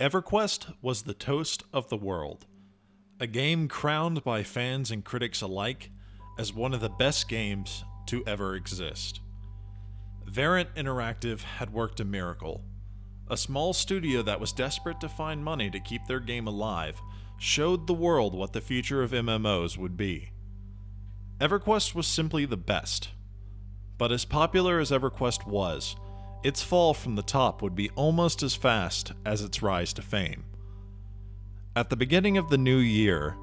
EverQuest was the toast of the world, a game crowned by fans and critics alike as one of the best games to ever exist. Variant Interactive had worked a miracle. A small studio that was desperate to find money to keep their game alive showed the world what the future of MMOs would be. EverQuest was simply the best. But as popular as EverQuest was, its fall from the top would be almost as fast as its rise to fame. At the beginning of the new year,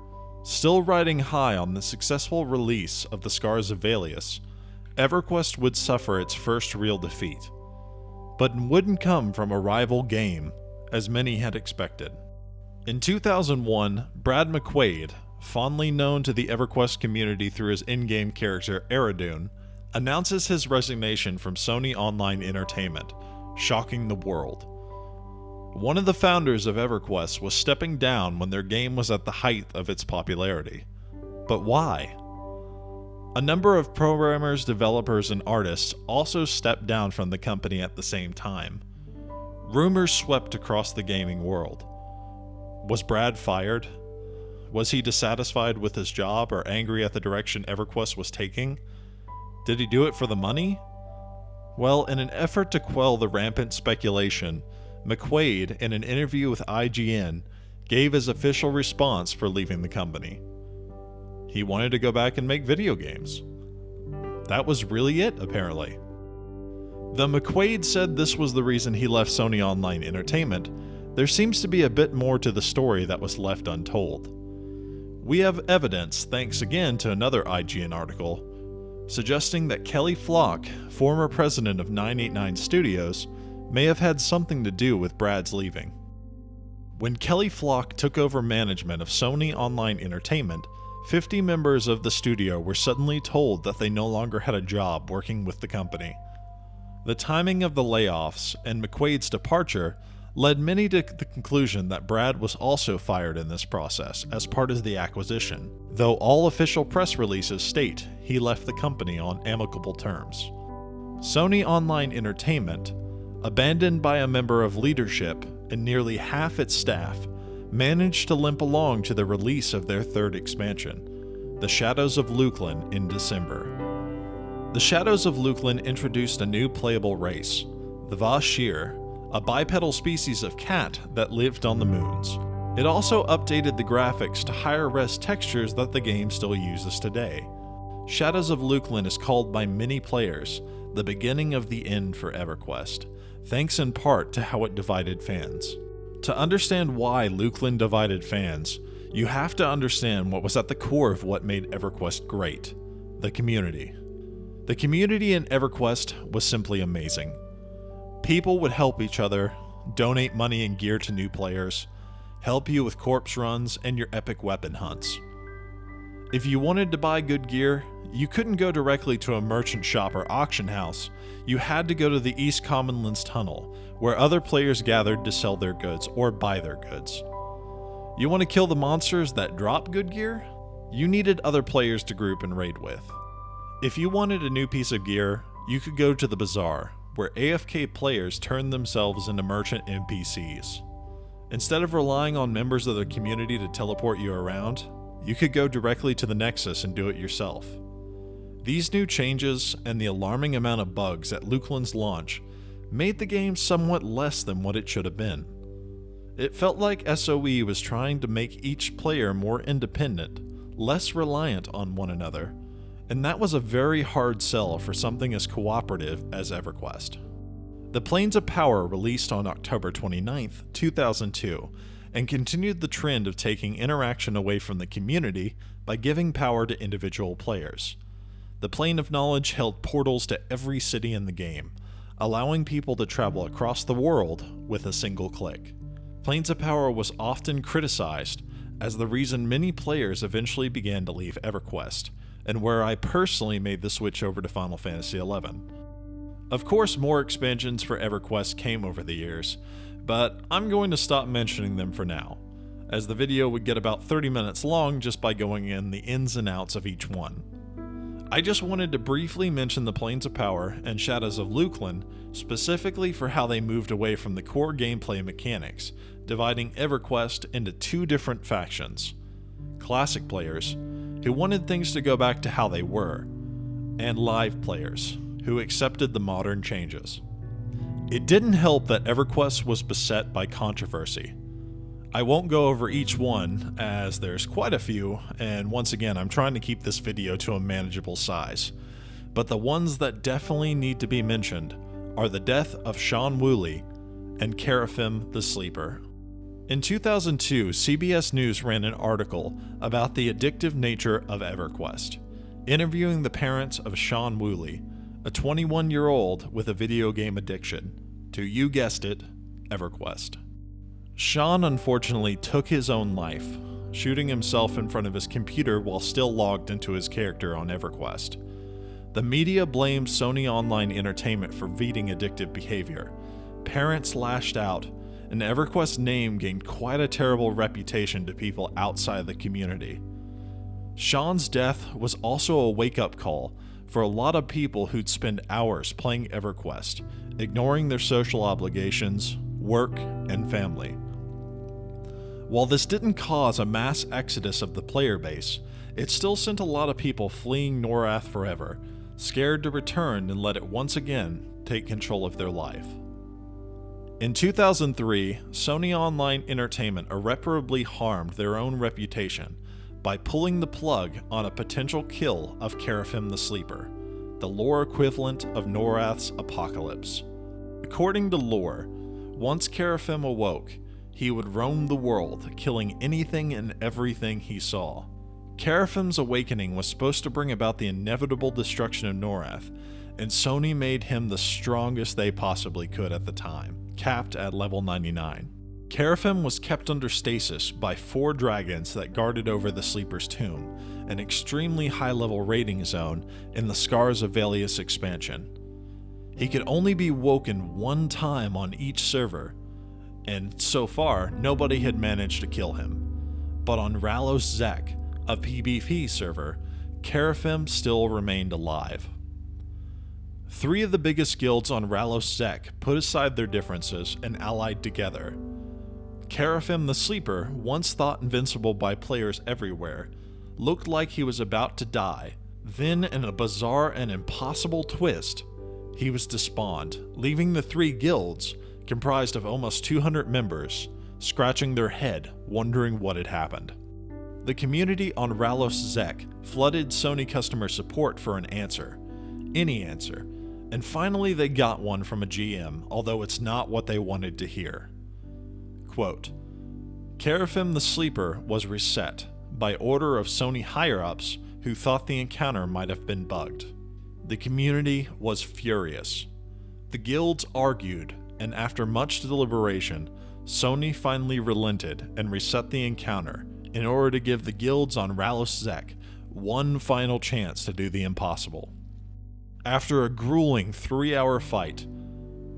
still riding high on the successful release of the Scars of Valius, EverQuest would suffer its first real defeat. But it wouldn't come from a rival game, as many had expected. In 2001, Brad McQuaid, fondly known to the EverQuest community through his in-game character Aradune, announces his resignation from Sony Online Entertainment, shocking the world. One of the founders of EverQuest was stepping down when their game was at the height of its popularity. But why? A number of programmers, developers, and artists also stepped down from the company at the same time. Rumors swept across the gaming world. Was Brad fired? Was he dissatisfied with his job or angry at the direction EverQuest was taking? Did he do it for the money? Well, in an effort to quell the rampant speculation, McQuaid, in an interview with IGN, gave his official response for leaving the company. He wanted to go back and make video games. That was really it, apparently. Though McQuaid said this was the reason he left Sony Online Entertainment, there seems to be a bit more to the story that was left untold. We have evidence, thanks again to another IGN article, suggesting that Kelly Flock, former president of 989 Studios, may have had something to do with Brad's leaving. When Kelly Flock took over management of Sony Online Entertainment, 50 members of the studio were suddenly told that they no longer had a job working with the company. The timing of the layoffs and McQuaid's departure led many to the conclusion that Brad was also fired in this process as part of the acquisition, though all official press releases state he left the company on amicable terms. Sony Online Entertainment, abandoned by a member of leadership and nearly half its staff, managed to limp along to the release of their third expansion, The Shadows of Luklin, in December. The Shadows of Luklin introduced a new playable race, the Vashir, a bipedal species of cat that lived on the moons. It also updated the graphics to higher-res textures that the game still uses today. Shadows of Luklin is called by many players the beginning of the end for EverQuest, thanks in part to how it divided fans. To understand why Luklin divided fans, you have to understand what was at the core of what made EverQuest great: the community. The community in EverQuest was simply amazing. People would help each other, donate money and gear to new players, help you with corpse runs and your epic weapon hunts. If you wanted to buy good gear, you couldn't go directly to a merchant shop or auction house. You had to go to the East Commonlands Tunnel, where other players gathered to sell their goods or buy their goods. You want to kill the monsters that drop good gear? You needed other players to group and raid with. If you wanted a new piece of gear, you could go to the bazaar, where AFK players turned themselves into merchant NPCs. Instead of relying on members of the community to teleport you around, you could go directly to the Nexus and do it yourself. These new changes and the alarming amount of bugs at Luklin's launch made the game somewhat less than what it should have been. It felt like SOE was trying to make each player more independent, less reliant on one another, and that was a very hard sell for something as cooperative as EverQuest. The Planes of Power released on October 29, 2002, and continued the trend of taking interaction away from the community by giving power to individual players. The Plane of Knowledge held portals to every city in the game, allowing people to travel across the world with a single click. Planes of Power was often criticized as the reason many players eventually began to leave EverQuest, and where I personally made the switch over to Final Fantasy XI. Of course, more expansions for EverQuest came over the years, but I'm going to stop mentioning them for now, as the video would get about 30 minutes long just by going in the ins and outs of each one. I just wanted to briefly mention the Planes of Power and Shadows of Luklin, specifically for how they moved away from the core gameplay mechanics, dividing EverQuest into two different factions: classic players, who wanted things to go back to how they were, and live players, who accepted the modern changes. It didn't help that EverQuest was beset by controversy. I won't go over each one, as there's quite a few, and once again I'm trying to keep this video to a manageable size. But the ones that definitely need to be mentioned are the death of Sean Woolley and Kerafyrm the Sleeper. In 2002, CBS News ran an article about the addictive nature of EverQuest, interviewing the parents of Sean Woolley, a 21-year-old with a video game addiction, to, you guessed it, EverQuest. Sean unfortunately took his own life, shooting himself in front of his computer while still logged into his character on EverQuest. The media blamed Sony Online Entertainment for feeding addictive behavior. Parents lashed out, and EverQuest's name gained quite a terrible reputation to people outside the community. Sean's death was also a wake-up call for a lot of people who'd spend hours playing EverQuest, ignoring their social obligations, work, and family. While this didn't cause a mass exodus of the player base, it still sent a lot of people fleeing Norrath forever, scared to return and let it once again take control of their life. In 2003, Sony Online Entertainment irreparably harmed their own reputation by pulling the plug on a potential kill of Kerafyrm the Sleeper, the lore equivalent of Norrath's apocalypse. According to lore, once Kerafyrm awoke, he would roam the world, killing anything and everything he saw. Kerafyrm's awakening was supposed to bring about the inevitable destruction of Norrath, and Sony made him the strongest they possibly could at the time, capped at level 99. Kerafyrm was kept under stasis by 4 dragons that guarded over the Sleeper's tomb, an extremely high-level raiding zone in the Scars of Valius expansion. He could only be woken 1 time on each server, and so far, nobody had managed to kill him. But on Ralos Zek, a PvP server, Kerafyrm still remained alive. 3 of the biggest guilds on Ralos Zek put aside their differences and allied together. Kerafyrm the Sleeper, once thought invincible by players everywhere, looked like he was about to die. Then, in a bizarre and impossible twist, he was despawned, leaving the 3 guilds, comprised of almost 200 members, scratching their head, wondering what had happened. The community on Ralos Zek flooded Sony customer support for an answer. Any answer. And finally they got one from a GM, although it's not what they wanted to hear. Quote, Kerafyrm the Sleeper was reset by order of Sony higher-ups who thought the encounter might have been bugged. The community was furious. The guilds argued, and after much deliberation, Sony finally relented and reset the encounter in order to give the guilds on Ralos Zek one final chance to do the impossible. After a grueling 3-hour fight,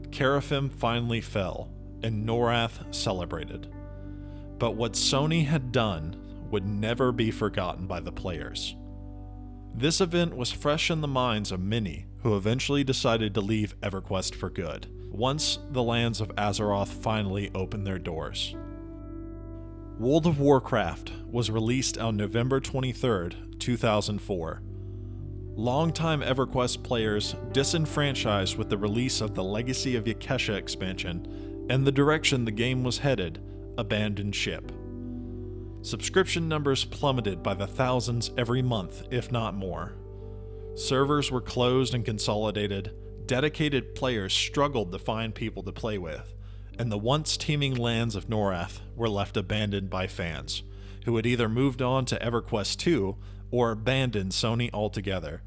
Kerafyrm finally fell, and Norrath celebrated. But what Sony had done would never be forgotten by the players. This event was fresh in the minds of many who eventually decided to leave EverQuest for good, once the lands of Azeroth finally opened their doors. World of Warcraft was released on November 23, 2004. Longtime EverQuest players disenfranchised with the release of the Legacy of Yakesha expansion and the direction the game was headed, abandoned ship. Subscription numbers plummeted by the thousands every month, if not more. Servers were closed and consolidated, dedicated players struggled to find people to play with, and the once teeming lands of Norrath were left abandoned by fans, who had either moved on to EverQuest 2 or abandoned Sony altogether.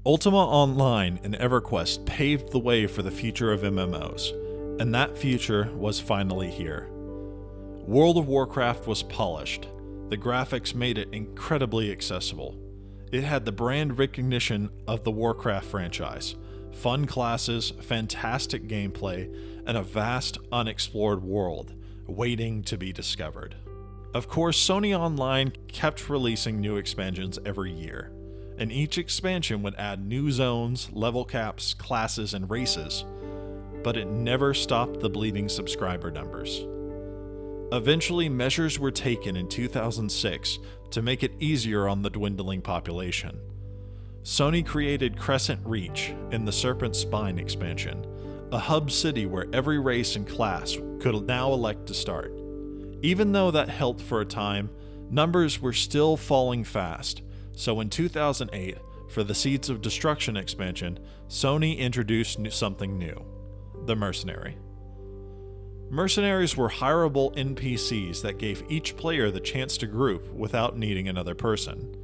Ultima Online and EverQuest paved the way for the future of MMOs, and that future was finally here. World of Warcraft was polished. The graphics made it incredibly accessible. It had the brand recognition of the Warcraft franchise, fun classes, fantastic gameplay, and a vast, unexplored world waiting to be discovered. Of course, Sony Online kept releasing new expansions every year, and each expansion would add new zones, level caps, classes, and races, but it never stopped the bleeding subscriber numbers. Eventually, measures were taken in 2006 to make it easier on the dwindling population. Sony created Crescent Reach in the Serpent Spine expansion, a hub city where every race and class could now elect to start. Even though that helped for a time, numbers were still falling fast, so in 2008, for the Seeds of Destruction expansion, Sony introduced something new: the Mercenary. Mercenaries were hireable NPCs that gave each player the chance to group without needing another person.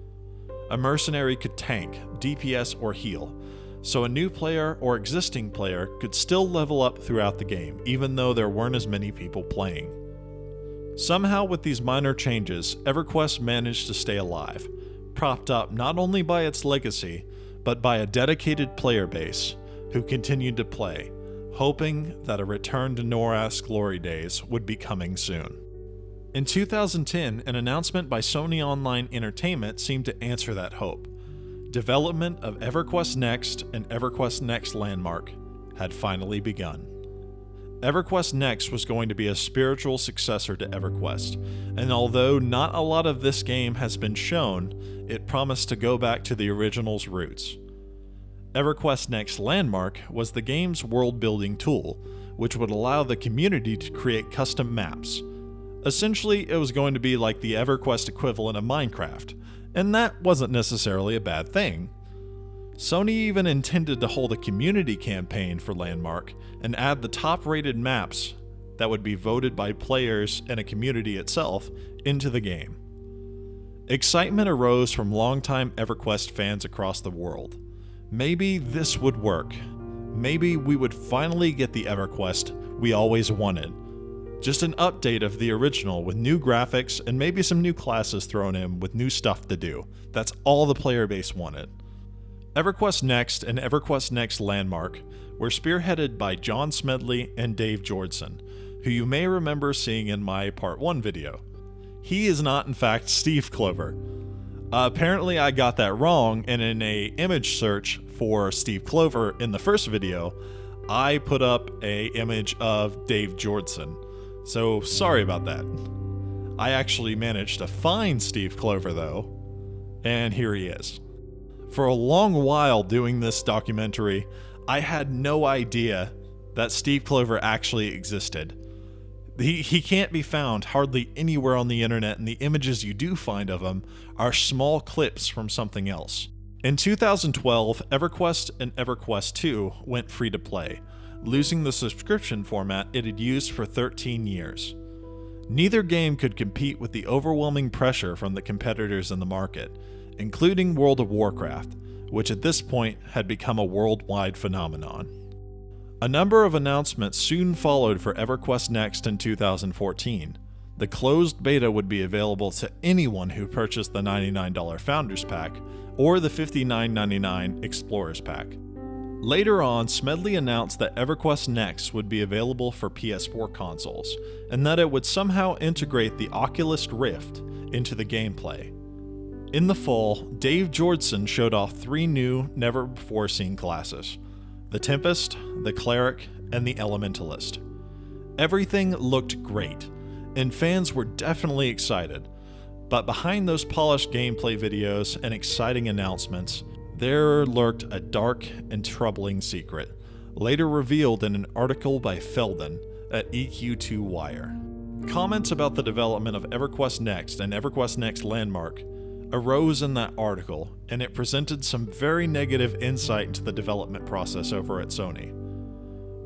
A mercenary could tank, DPS, or heal, so a new player or existing player could still level up throughout the game, even though there weren't as many people playing. Somehow, with these minor changes, EverQuest managed to stay alive, propped up not only by its legacy, but by a dedicated player base who continued to play, hoping that a return to Norrath's glory days would be coming soon. In 2010, an announcement by Sony Online Entertainment seemed to answer that hope. Development of Everquest Next and Everquest Next Landmark had finally begun. Everquest Next was going to be a spiritual successor to EverQuest, and although not a lot of this game has been shown, it promised to go back to the original's roots. Everquest Next Landmark was the game's world-building tool, which would allow the community to create custom maps. Essentially, it was going to be like the EverQuest equivalent of Minecraft, and that wasn't necessarily a bad thing. Sony even intended to hold a community campaign for Landmark and add the top-rated maps that would be voted by players and a community itself into the game. Excitement arose from longtime EverQuest fans across the world. Maybe this would work. Maybe we would finally get the EverQuest we always wanted. Just an update of the original with new graphics and maybe some new classes thrown in with new stuff to do. That's all the player base wanted. EverQuest Next and EverQuest Next Landmark were spearheaded by John Smedley and Dave Jordson, who you may remember seeing in my Part 1 video. He is not in fact Steve Clover. Apparently I got that wrong, and in an image search for Steve Clover in the first video, I put up an image of Dave Jordson. So sorry about that. I actually managed to find Steve Clover though, and here he is. For a long while doing this documentary, I had no idea that Steve Clover actually existed. He can't be found hardly anywhere on the internet, and the images you do find of him are small clips from something else. In 2012, EverQuest and EverQuest 2 went free to play, losing the subscription format it had used for 13 years. Neither game could compete with the overwhelming pressure from the competitors in the market, including World of Warcraft, which at this point had become a worldwide phenomenon. A number of announcements soon followed for EverQuest Next in 2014. The closed beta would be available to anyone who purchased the $99 Founders Pack or the $59.99 Explorers Pack. Later on, Smedley announced that EverQuest Next would be available for PS4 consoles, and that it would somehow integrate the Oculus Rift into the gameplay. In the fall, Dave Jordson showed off 3 new, never-before-seen classes: the Tempest, the Cleric, and the Elementalist. Everything looked great, and fans were definitely excited, but behind those polished gameplay videos and exciting announcements, there lurked a dark and troubling secret, later revealed in an article by Felden at EQ2 Wire. Comments about the development of EverQuest Next and EverQuest Next Landmark arose in that article, and it presented some very negative insight into the development process over at Sony.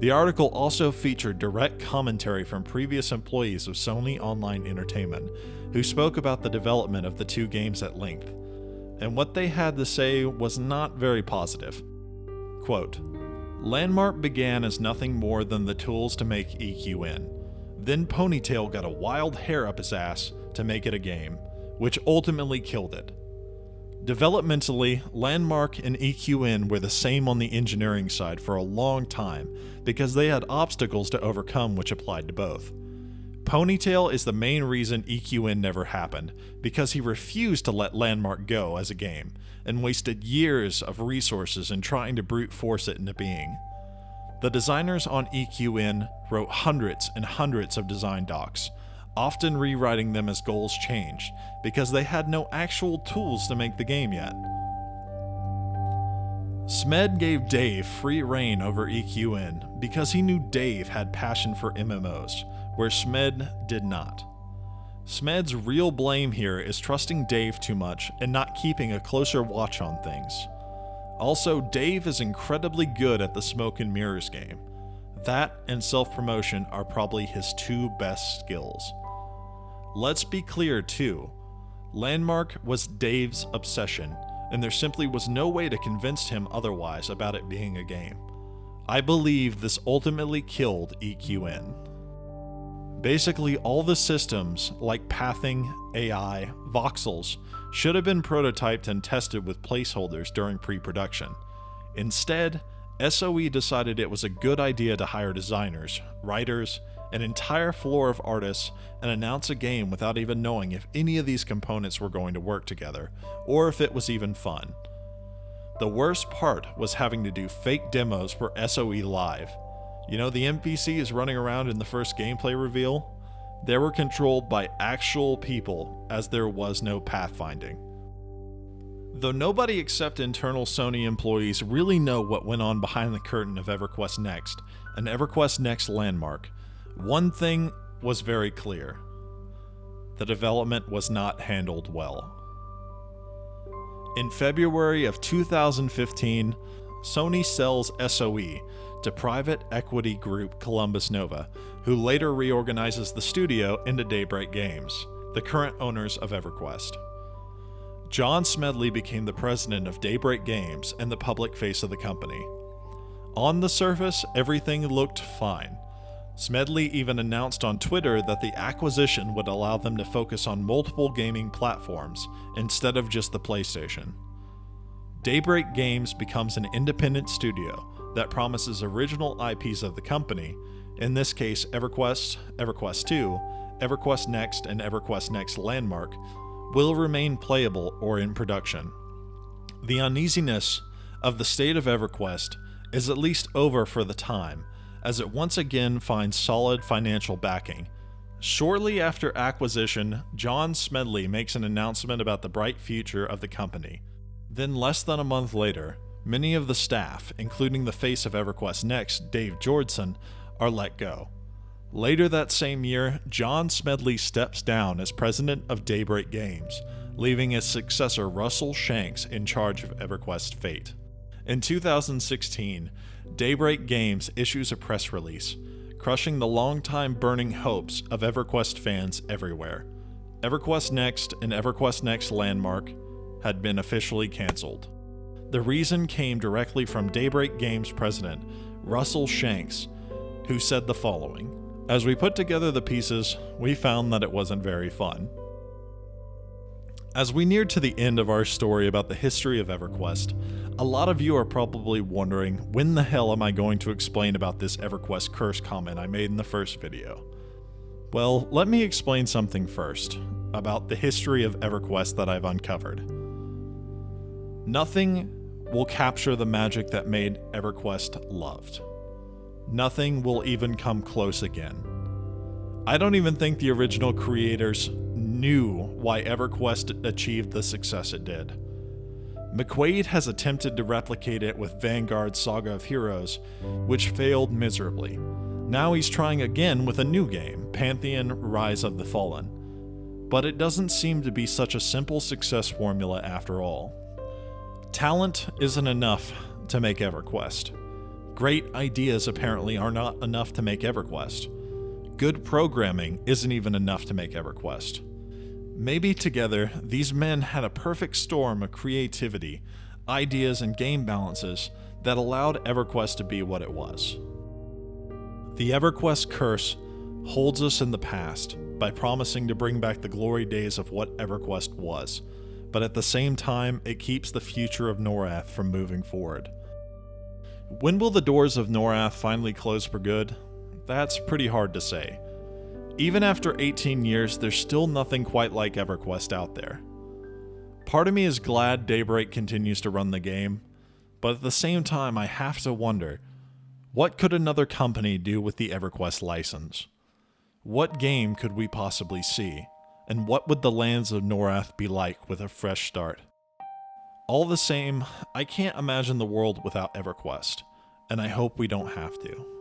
The article also featured direct commentary from previous employees of Sony Online Entertainment, who spoke about the development of the 2 games at length, and what they had to say was not very positive. Quote, "Landmark began as nothing more than the tools to make EQN. Then Ponytail got a wild hair up his ass to make it a game, which ultimately killed it. Developmentally, Landmark and EQN were the same on the engineering side for a long time because they had obstacles to overcome which applied to both. Ponytail is the main reason EQN never happened, because he refused to let Landmark go as a game, and wasted years of resources in trying to brute force it into being. The designers on EQN wrote hundreds and hundreds of design docs, often rewriting them as goals changed, because they had no actual tools to make the game yet. Smed gave Dave free reign over EQN because he knew Dave had passion for MMOs, where Smed did not. Smed's real blame here is trusting Dave too much and not keeping a closer watch on things. Also, Dave is incredibly good at the smoke and mirrors game. That and self-promotion are probably his two best skills. Let's be clear too, Landmark was Dave's obsession, and there simply was no way to convince him otherwise about it being a game. I believe this ultimately killed EQN. Basically, all the systems, like pathing, AI, voxels, should have been prototyped and tested with placeholders during pre-production. Instead, SOE decided it was a good idea to hire designers, writers, an entire floor of artists, and announce a game without even knowing if any of these components were going to work together, or if it was even fun. The worst part was having to do fake demos for SOE Live. You know, the NPCs running around in the first gameplay reveal? They were controlled by actual people, as there was no pathfinding. Though nobody except internal Sony employees really know what went on behind the curtain of Everquest Next and Everquest Next Landmark, one thing was very clear. The development was not handled well. In February of 2015, Sony sells SOE to private equity group Columbus Nova, who later reorganizes the studio into Daybreak Games, the current owners of Everquest. John Smedley became the president of Daybreak Games and the public face of the company. On the surface, everything looked fine. Smedley even announced on Twitter that the acquisition would allow them to focus on multiple gaming platforms instead of just the PlayStation. Daybreak Games becomes an independent studio that promises original IPs of the company, in this case EverQuest, EverQuest 2, EverQuest Next, and EverQuest Next Landmark, will remain playable or in production. The uneasiness of the state of EverQuest is at least over for the time, as it once again finds solid financial backing. Shortly after acquisition, John Smedley makes an announcement about the bright future of the company. Then less than a month later, many of the staff, including the face of EverQuest Next, Dave Jordson, are let go. Later that same year, John Smedley steps down as president of Daybreak Games, leaving his successor Russell Shanks in charge of EverQuest fate. In 2016, Daybreak Games issues a press release, crushing the long-time burning hopes of EverQuest fans everywhere. EverQuest Next and EverQuest Next Landmark had been officially canceled. The reason came directly from Daybreak Games president Russell Shanks, who said the following: "As we put together the pieces, we found that it wasn't very fun." As we near to the end of our story about the history of EverQuest, a lot of you are probably wondering, when the hell am I going to explain about this Everquest Curse comment I made in the first video? Well, let me explain something first, about the history of EverQuest that I've uncovered. Nothing will capture the magic that made EverQuest loved. Nothing will even come close again. I don't even think the original creators knew why EverQuest achieved the success it did. MacLeod has attempted to replicate it with Vanguard's Saga of Heroes, which failed miserably. Now he's trying again with a new game, Pantheon: Rise of the Fallen. But it doesn't seem to be such a simple success formula after all. Talent isn't enough to make EverQuest. Great ideas apparently are not enough to make EverQuest. Good programming isn't even enough to make EverQuest. Maybe together, these men had a perfect storm of creativity, ideas, and game balances that allowed EverQuest to be what it was. The EverQuest Curse holds us in the past by promising to bring back the glory days of what EverQuest was, but at the same time, it keeps the future of Norrath from moving forward. When will the doors of Norrath finally close for good? That's pretty hard to say. Even after 18 years, there's still nothing quite like EverQuest out there. Part of me is glad Daybreak continues to run the game, but at the same time I have to wonder, what could another company do with the EverQuest license? What game could we possibly see? And what would the lands of Norrath be like with a fresh start? All the same, I can't imagine the world without EverQuest, and I hope we don't have to.